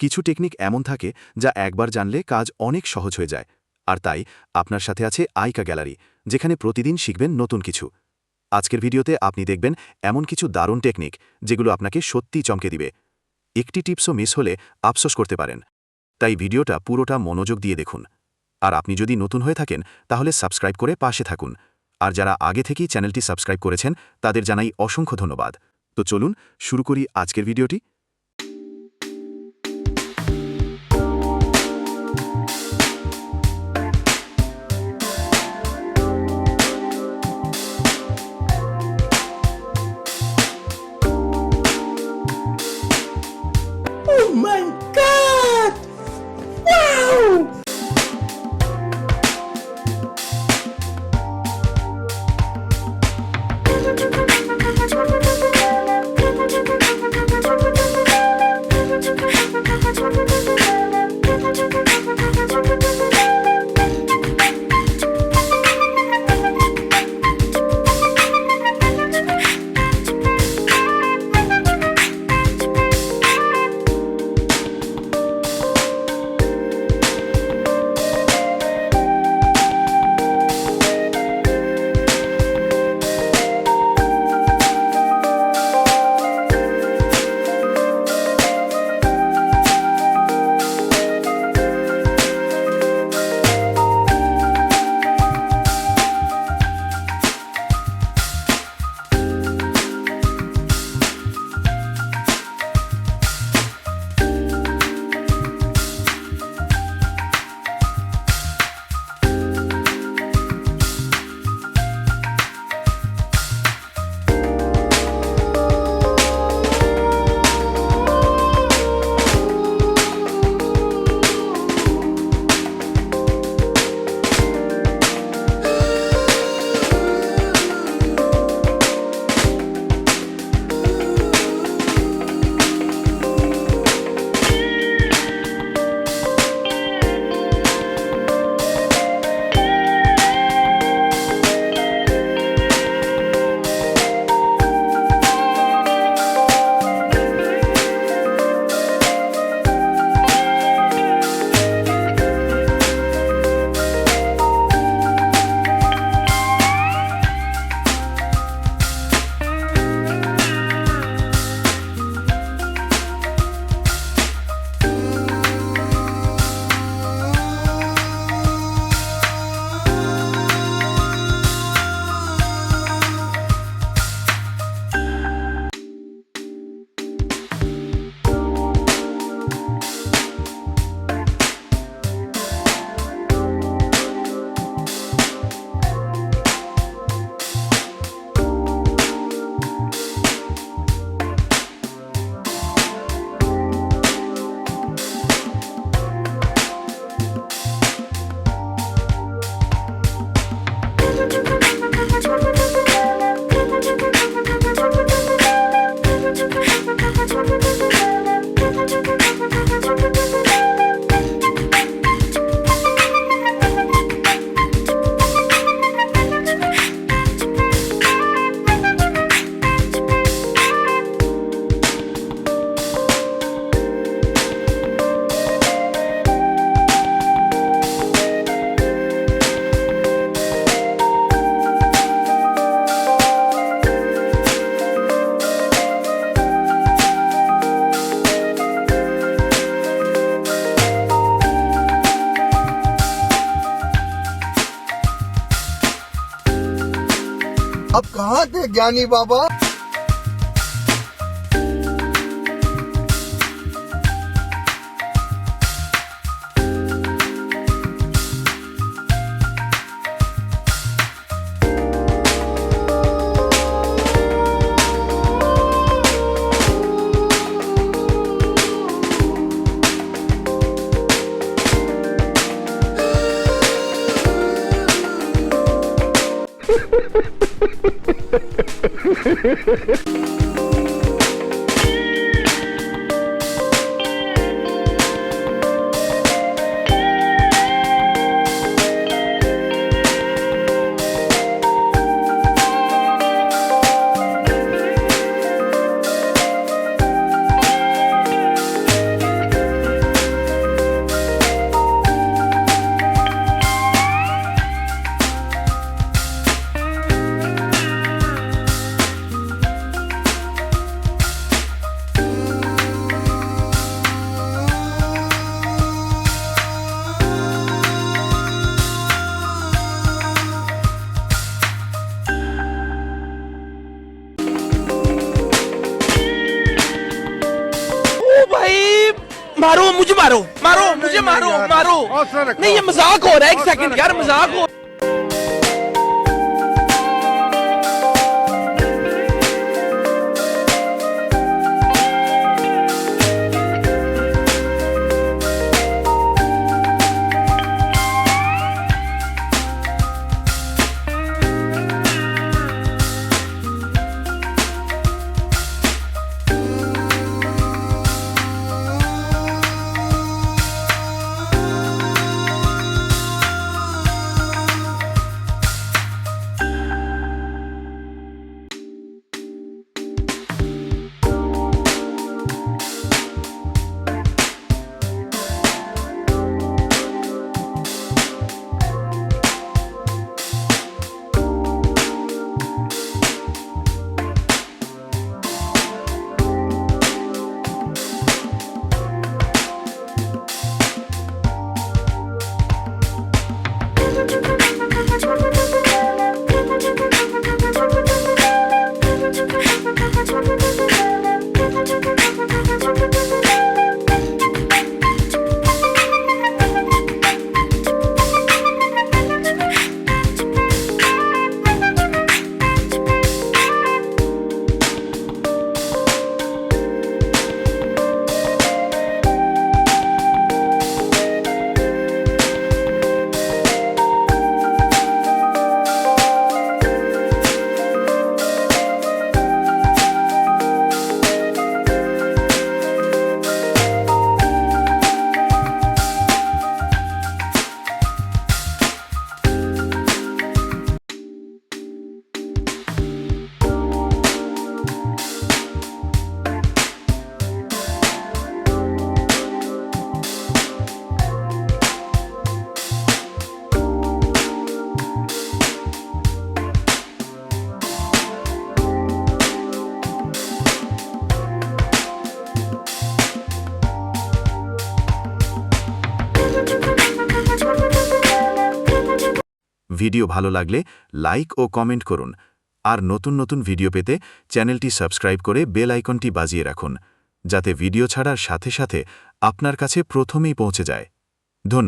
কিছু টেকনিক এমন থাকে যা একবার জানলে কাজ অনেক সহজ হয়ে যায়, আর তাই আপনার সাথে আছে আইকা গ্যালারি, যেখানে প্রতিদিন শিখবেন নতুন কিছু। আজকের ভিডিওতে আপনি দেখবেন এমন কিছু দারুণ টেকনিক যেগুলো আপনাকে সত্যিই চমকে দিবে। একটি টিপসও মিস হলে আফসোস করতে পারেন। তাই ভিডিওটা পুরোটা মনোযোগ দিয়ে দেখুন। আর আপনি যদি নতুন হয়ে থাকেন তাহলে সাবস্ক্রাইব করে পাশে থাকুন। আর যারা আগে থেকেই চ্যানেলটি সাবস্ক্রাইব করেছেন তাদের জানাই অসংখ্য ধন্যবাদ। তো চলুন শুরু করি আজকের ভিডিওটি। Oh my god! Wow! अब कहाँ थे ज्ञानी बाबा? मारो मुझे, मारो मारो मुझे, मारो मारो। नहीं ये मजाक हो रहा है, एक सेकंड यार, मजाक हो। ভিডিও ভালো লাগলে লাইক ও কমেন্ট করুন আর নতুন নতুন ভিডিও পেতে চ্যানেলটি সাবস্ক্রাইব করে বেল আইকনটি বাজিয়ে রাখুন যাতে ভিডিও ছাড়ার সাথে সাথে আপনার কাছে প্রথমেই পৌঁছে যায়। ধন্যবাদ।